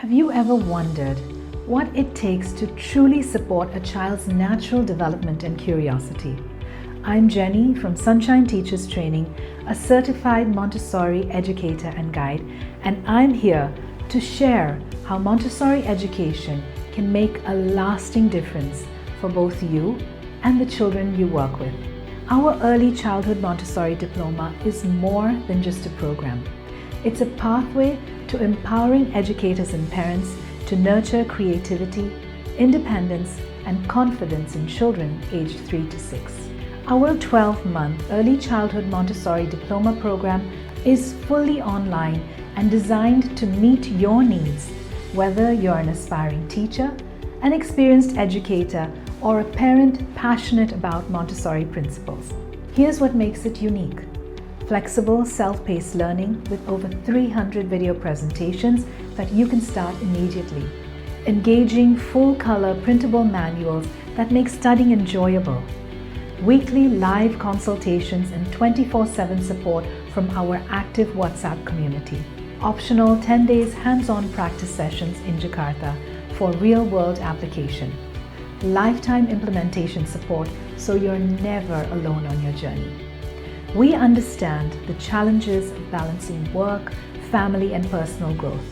Have you ever wondered what it takes to truly support a child's natural development and curiosity? I'm Jenny from Sunshine Teachers Training, a certified Montessori educator and guide, and I'm here to share how Montessori education can make a lasting difference for both you and the children you work with. Our Early Childhood Montessori Diploma is more than just a program. It's a pathway to empowering educators and parents to nurture creativity, independence, and confidence in children aged 3 to 6. Our 12-month Early Childhood Montessori Diploma program is fully online and designed to meet your needs, whether you're an aspiring teacher, an experienced educator, or a parent passionate about Montessori principles. Here's what makes it unique. Flexible, self-paced learning with over 300 video presentations that you can start immediately. Engaging, full-color printable manuals that make studying enjoyable. Weekly live consultations and 24/7 support from our active WhatsApp community. Optional 10 days hands-on practice sessions in Jakarta for real-world application. Lifetime implementation support so you're never alone on your journey. We understand the challenges of balancing work, family, and personal growth.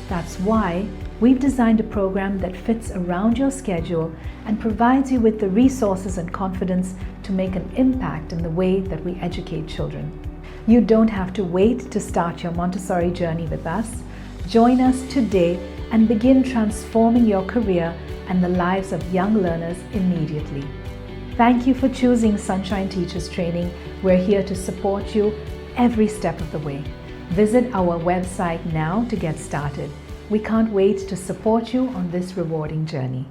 That's why we've designed a program that fits around your schedule and provides you with the resources and confidence to make an impact in the way that we educate children. You don't have to wait to start your Montessori journey with us. Join us today and begin transforming your career and the lives of young learners immediately. Thank you for choosing Sunshine Teachers Training. We're here to support you every step of the way. Visit our website now to get started. We can't wait to support you on this rewarding journey.